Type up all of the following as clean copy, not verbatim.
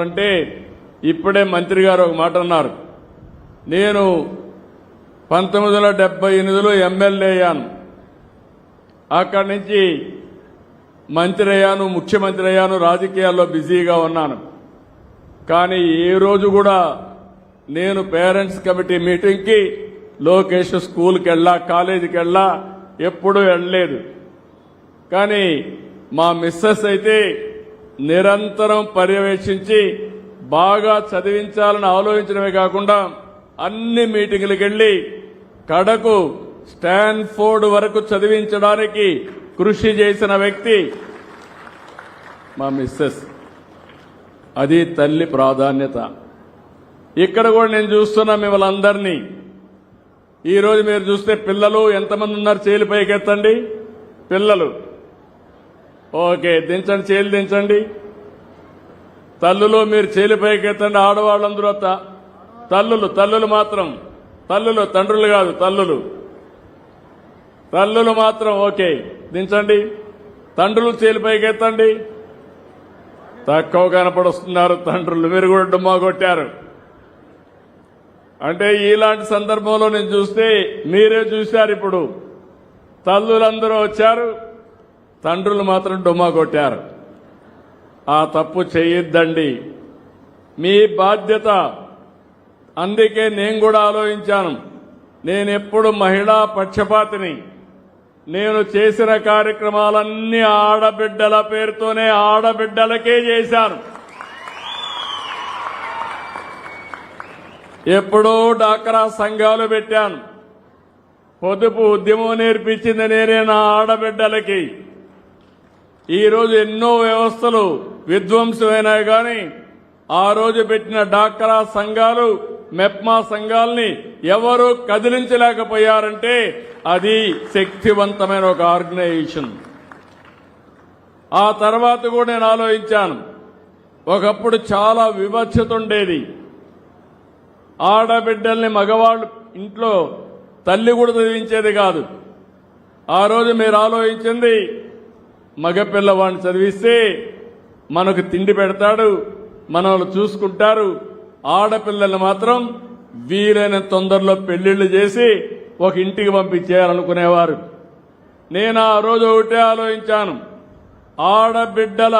అంటే ఇప్పుడే మంత్రి గారు ఒక మాట అన్నారు. నేను 1978లో ఎమ్మెల్యే అయ్యాను. అక్కడి నుంచి మంత్రి అయ్యాను, ముఖ్యమంత్రి అయ్యాను, రాజకీయాల్లో బిజీగా ఉన్నాను. కానీ ఏ రోజు కూడా నేను పేరెంట్స్ కమిటీ మీటింగ్కి లోకేష్ స్కూల్కి వెళ్ళా, కాలేజీకి వెళ్ళా, ఎప్పుడూ వెళ్ళలేదు. కానీ మా మిస్సెస్ అయితే నిరంతరం పర్యవేక్షించి బాగా చదివించాలని ఆలోచించడమే కాకుండా అన్ని మీటింగులకు వెళ్లి కడకు స్టాన్ఫోర్డ్ వరకు చదివించడానికి కృషి చేసిన వ్యక్తి మా మిస్సెస్. అది తల్లి ప్రాధాన్యత. ఇక్కడ కూడా నేను చూస్తున్నా మిమ్మల్ని అందరినీ. ఈరోజు మీరు చూస్తే పిల్లలు ఎంతమంది ఉన్నారు? చేలు పైకెత్తండి. పిల్లలు ఓకే, దించండి, చేలు దించండి. తల్లులు మీరు చేలు పైకెత్తండి. ఆడవాళ్ళందరూ తల్లులు మాత్రం, తల్లులు, తండ్రులు కాదు, తల్లులు మాత్రం ఓకే, దించండి. తండ్రులు చేలు పైకెత్తండి. తక్కువ కనపడుస్తున్నారు తండ్రులు, మీరు కూడా డుమ్మా కొట్టారు. అంటే ఇలాంటి సందర్భంలో నేను చూస్తే మీరే చూశారు. ఇప్పుడు తల్లులందరూ వచ్చారు, తండ్రులు మాత్రం డుమ్మా కొట్టారు. ఆ తప్పు చేయొద్దండి, మీ బాధ్యత. అందుకే నేను కూడా ఆలోచించాను. నేనెప్పుడు మహిళా పక్షపాతిని. నేను చేసిన కార్యక్రమాలన్నీ ఆడబిడ్డల పేరుతోనే, ఆడబిడ్డలకే చేశాను. ఎప్పుడో డాక్రా సంఘాలు పెట్టాను. పొదుపు ఉద్యమం నేర్పించింది నేనే నా ఆడబిడ్డలకి. ఈరోజు ఎన్నో వ్యవస్థలు విధ్వంసమైనాయి, కానీ ఆ రోజు పెట్టిన డాక్రా సంఘాలు, మెప్మా సంఘాలని ఎవరూ కదిలించలేకపోయారంటే అది శక్తివంతమైన ఒక ఆర్గనైజేషన్. ఆ తర్వాత కూడా నేను ఆలోచించాను. ఒకప్పుడు చాలా వివక్షత ఉండేది. ఆడబిడ్డల్ని మగవాళ్ళు ఇంట్లో తల్లి కూడా చదివించేది కాదు. ఆ రోజు మీరు ఆలోచించింది, మగపిల్లవాడిని చదివిస్తే మనకు తిండి పెడతాడు, మనల్ని చూసుకుంటారు. ఆడపిల్లల్ని మాత్రం వీలైన తొందరలో పెళ్లిళ్లు చేసి ఒక ఇంటికి పంపించేయాలనుకునేవారు. నేను ఆ రోజు ఒకటే ఆలోచించాను. ఆడబిడ్డల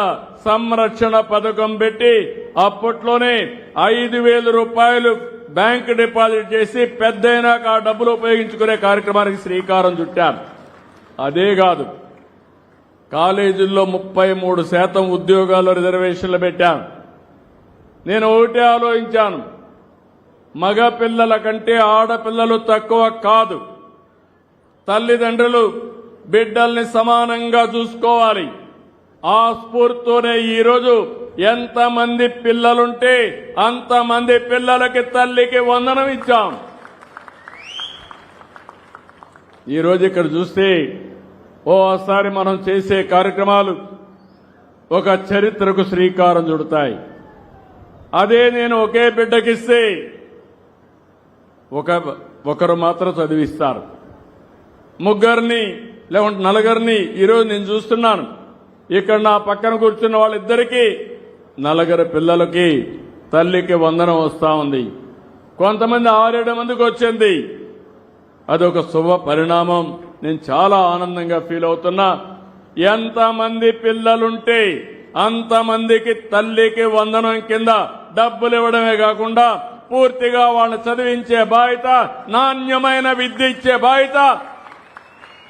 సంరక్షణ పథకం పెట్టి అప్పట్లోనే 5,000 రూపాయలు బ్యాంకు డిపాజిట్ చేసి పెద్దయినాక ఆ డబ్బులు ఉపయోగించుకునే కార్యక్రమానికి శ్రీకారం చుట్టాను. అదే కాదు, కాలేజీల్లో 33% ఉద్యోగాల్లో రిజర్వేషన్లు పెట్టాను. నేను ఒకటే ఆలోచించాను, మగ పిల్లల కంటే ఆడపిల్లలు తక్కువ కాదు. తల్లిదండ్రులు బిడ్డల్ని సమానంగా చూసుకోవాలి. ఆ స్ఫూర్తితోనే ఈరోజు ఎంతమంది పిల్లలుంటే అంతమంది పిల్లలకి తల్లికి వందనం ఇచ్చాం. ఈరోజు ఇక్కడ చూస్తే ఓసారి మనం చేసే కార్యక్రమాలు ఒక చరిత్రకు శ్రీకారం చుడతాయి. అదే నేను ఒకే బిడ్డకిస్తే ఒకరు మాత్రం చదివిస్తారు. ముగ్గురిని లేకుంటే నలుగురిని ఈరోజు నేను చూస్తున్నాను. ఇక్కడ నా పక్కన కూర్చున్న వాళ్ళిద్దరికీ 4 పిల్లలకి తల్లికి వందనం వస్తా ఉంది. కొంతమంది 6-7 మందికి వచ్చింది. అదొక శుభ పరిణామం. నేను చాలా ఆనందంగా ఫీల్ అవుతున్నా. ఎంతమంది పిల్లలుంటే అంతమందికి తల్లికి వందనం కింద డబ్బులు ఇవ్వడమే కాకుండా పూర్తిగా వాళ్ళని చదివించే బాధ్యత, నాణ్యమైన విద్య ఇచ్చే బాధ్యత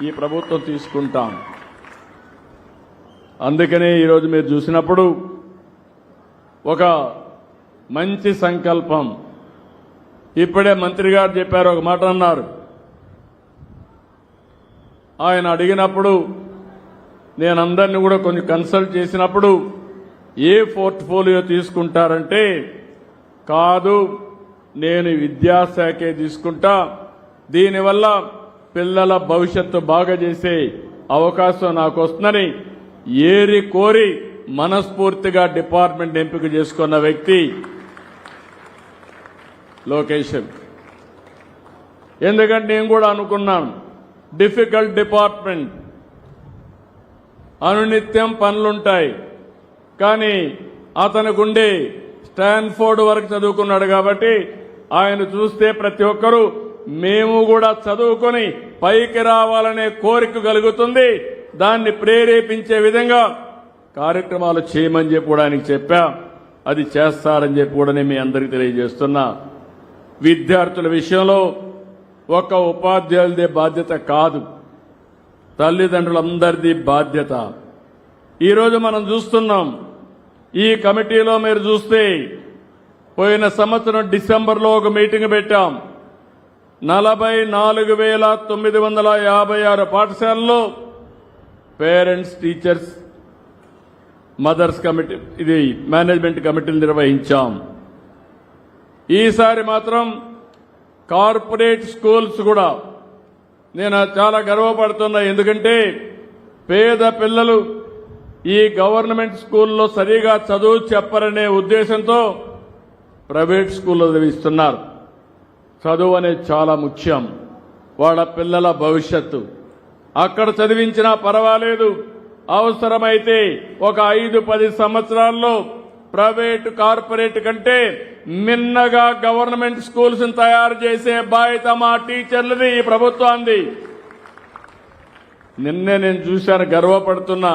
ఈ ప్రభుత్వం తీసుకుంటాం. అందుకనే ఈరోజు మీరు చూసినప్పుడు ఒక మంచి సంకల్పం. ఇప్పుడే మంత్రి గారు చెప్పారు, ఒక మాట అన్నారు. ఆయన అడిగినప్పుడు నేను అందరినీ కూడా కొంచెం కన్సల్ట్ చేసినప్పుడు ఏ పోర్ట్ఫోలియో తీసుకుంటారంటే, కాదు నేను విద్యాశాఖే తీసుకుంటా, దీనివల్ల పిల్లల భవిష్యత్తు బాగా చేసే అవకాశం నాకు వస్తుందని ఏరి కోరి మనస్ఫూర్తిగా డిపార్ట్మెంట్ ఎంపిక చేసుకున్న వ్యక్తి లోకేష్. ఎందుకంటే నేను కూడా అనుకున్నాను, డిఫికల్ట్ డిపార్ట్మెంట్, అనునిత్యం పనులుంటాయి, కానీ అతనికి ఉండే స్టాన్ఫోర్డ్ వరకు చదువుకున్నాడు కాబట్టి ఆయన చూస్తే ప్రతి ఒక్కరూ మేము కూడా చదువుకొని పైకి రావాలనే కోరిక కలుగుతుంది. దాన్ని ప్రేరేపించే విధంగా కార్యక్రమాలు చేయమని చెప్పి కూడా ఆయనకి చెప్పా. అది చేస్తారని చెప్పి కూడా నేను మీ అందరికీ తెలియజేస్తున్నా. విద్యార్థుల విషయంలో ఒక ఉపాధ్యాయులదే బాధ్యత కాదు, తల్లిదండ్రులందరిది బాధ్యత. ఈరోజు మనం చూస్తున్నాం, ఈ కమిటీలో మీరు చూస్తే పోయిన సంవత్సరం డిసెంబర్లో ఒక మీటింగ్ పెట్టాం. 44,956 పాఠశాలల్లో పేరెంట్స్, టీచర్స్, మదర్స్ కమిటీ, ఇది మేనేజ్మెంట్ కమిటీలు నిర్వహించాం. ఈసారి మాత్రం కార్పొరేట్ స్కూల్స్ కూడా నేను చాలా గర్వపడుతున్నా. ఎందుకంటే పేద పిల్లలు ఈ గవర్నమెంట్ స్కూల్లో సరిగా చదువు చెప్పరనే ఉద్దేశంతో ప్రైవేట్ స్కూల్లో చదివిస్తున్నారు. చదువు అనేది చాలా ముఖ్యం, వాళ్ళ పిల్లల భవిష్యత్తు. అక్కడ చదివించినా పర్వాలేదు, అవసరమైతే ఒక 5-10 సంవత్సరాల్లో ప్రైవేట్, కార్పొరేట్ కంటే మిన్నగా గవర్నమెంట్ స్కూల్స్ తయారు చేసే బాధ్యత మా టీచర్లది, ఈ ప్రభుత్వాన్ని. నిన్నే నేను చూశాను, గర్వపడుతున్నా.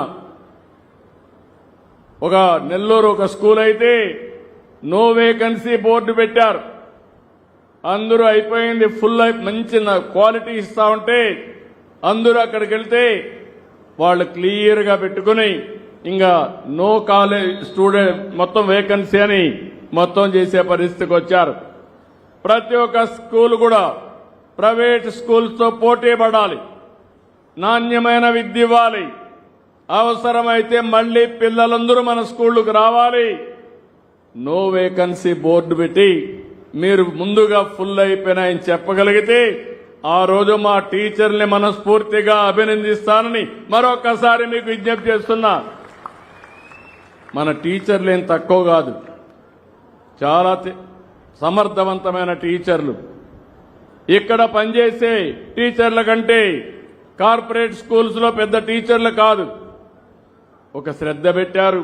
ఒక నెల్లూరు ఒక స్కూల్ అయితే నో వేకెన్సీ బోర్డు పెట్టారు. అందరూ అయిపోయింది, ఫుల్ మంచి క్వాలిటీ ఇస్తా ఉంటే అందరూ అక్కడికి వెళ్తే వాళ్ళు క్లియర్గా పెట్టుకుని ఇంకా నో కాలేజ్ స్టూడెంట్ మొత్తం వేకెన్సీ అని మొత్తం చేసే పరిస్థితికి వచ్చారు. ప్రతి ఒక్క స్కూల్ కూడా ప్రైవేట్ స్కూల్స్తో పోటీ పడాలి, నాణ్యమైన విద్య ఇవ్వాలి. అవసరమైతే మళ్లీ పిల్లలందరూ మన స్కూళ్లకు రావాలి. నో వేకెన్సీ బోర్డు పెట్టి మీరు ముందుగా ఫుల్ అయిపోయినాయని చెప్పగలిగితే ఆ రోజు మా టీచర్ని మనస్ఫూర్తిగా అభినందిస్తానని మరొకసారి మీకు విజ్ఞప్తి చేస్తున్నా. మన టీచర్లు ఏం తక్కువ కాదు, చాలా సమర్థవంతమైన టీచర్లు. ఇక్కడ పనిచేసే టీచర్ల కంటే కార్పొరేట్ స్కూల్స్లో పెద్ద టీచర్లు కాదు. ఒక శ్రద్ధ పెట్టారు,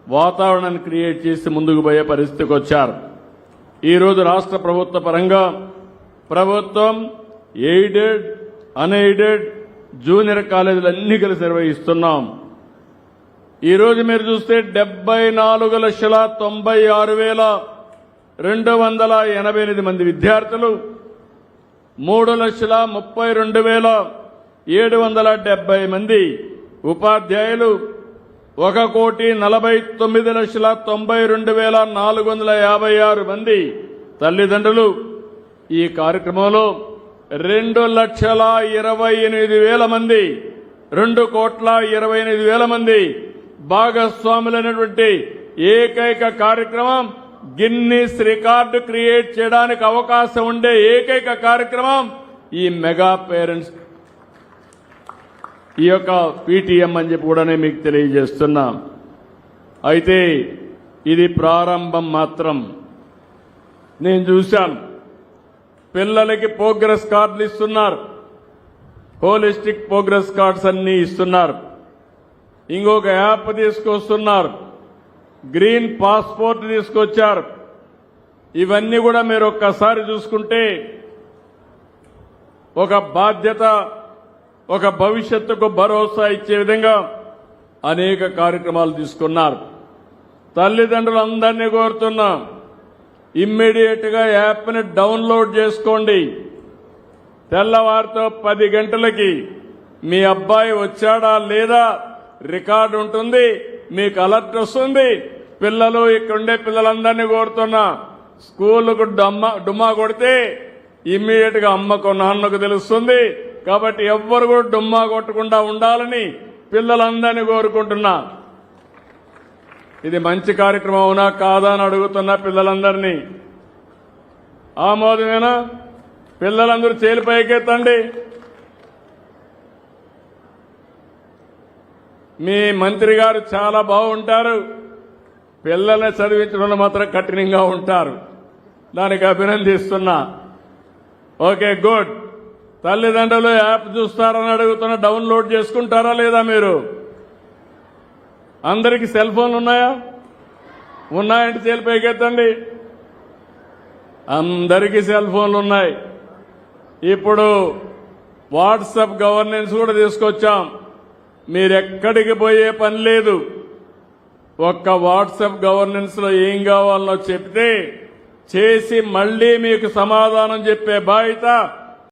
వాతావరణాన్ని క్రియేట్ చేసి ముందుకు పోయే పరిస్థితికి వచ్చారు. ఈరోజు రాష్ట్ర ప్రభుత్వ పరంగా ప్రభుత్వం ఎయిడెడ్, అన్ఎయిడెడ్, జూనియర్ కాలేజీలు అన్ని కలిసి నిర్వహిస్తున్నాం. ఈరోజు మీరు చూస్తే 74,96,288 మంది విద్యార్థులు, 3,32,770 మంది ఉపాధ్యాయులు, 1,49,92,456 మంది తల్లిదండ్రులు. ఈ కార్యక్రమంలో 2,28,000 మంది, 2,28,000 మంది భాగస్వాములైనటువంటి ఏకైక కార్యక్రమం, గిన్నిస్ రికార్డు క్రియేట్ చేయడానికి అవకాశం ఉండే ఏకైక కార్యక్రమం ఈ మెగా పేరెంట్స్, ఈ యొక్క పీటీఎం అని చెప్పి కూడా మీకు తెలియజేస్తున్నా. అయితే ఇది ప్రారంభం మాత్రం. నేను చూశాను, పిల్లలకి ప్రోగ్రెస్ కార్డులు ఇస్తున్నారు, హోలిస్టిక్ ప్రోగ్రెస్ కార్డ్స్ అన్ని ఇస్తున్నారు. ఇంకొక యాప్ తీసుకొస్తున్నారు, గ్రీన్ పాస్పోర్ట్ తీసుకొచ్చారు. ఇవన్నీ కూడా మీరు ఒక్కసారి చూసుకుంటే ఒక బాధ్యత, ఒక భవిష్యత్తుకు భరోసా ఇచ్చే విధంగా అనేక కార్యక్రమాలు తీసుకున్నారు. తల్లిదండ్రులందరినీ కోరుతున్నా, ఇమ్మీడియట్ గా యాప్ని డౌన్లోడ్ చేసుకోండి. తెల్లవారితో 10 గంటలకి మీ అబ్బాయి వచ్చాడా లేదా రికార్డు ఉంటుంది, మీకు అలర్ట్ వస్తుంది. పిల్లలు ఇక్కడుండే పిల్లలందరినీ కోరుతున్నా, స్కూలుకు డుమ్మా కొడితే ఇమ్మీడియట్ గా అమ్మకు నాన్నకు తెలుస్తుంది. కాబట్టి ఎవ్వరు కూడా డుమ్మా కొట్టకుండా ఉండాలని పిల్లలందరినీ కోరుకుంటున్నా. ఇది మంచి కార్యక్రమం అవునా కాదా అని అడుగుతున్నా పిల్లలందరినీ. ఆమోదమేనా? పిల్లలందరూ చేలి పైకెత్తండి. మీ మంత్రి గారు చాలా బాగుంటారు, పిల్లల్ని చదివించడంలో మాత్రం కఠినంగా ఉంటారు. దానికి అభినందిస్తున్నా. Okay, good. తల్లిదండ్రులు యాప్ చూస్తారని అడుగుతున్నా, డౌన్లోడ్ చేసుకుంటారా లేదా? మీరు అందరికీ సెల్ ఫోన్లు ఉన్నాయా? ఉన్నాయంటే చేతులు పైకెత్తండి. అందరికీ సెల్ ఫోన్లు ఉన్నాయి. ఇప్పుడు వాట్సాప్ గవర్నెన్స్ కూడా తీసుకొచ్చాం. మీరెక్కడికి పోయే పని లేదు. ఒక్క వాట్సాప్ గవర్నెన్స్ లో ఏం కావాలనో చెప్తే చేసి మళ్లీ మీకు సమాధానం చెప్పే బాధ్యత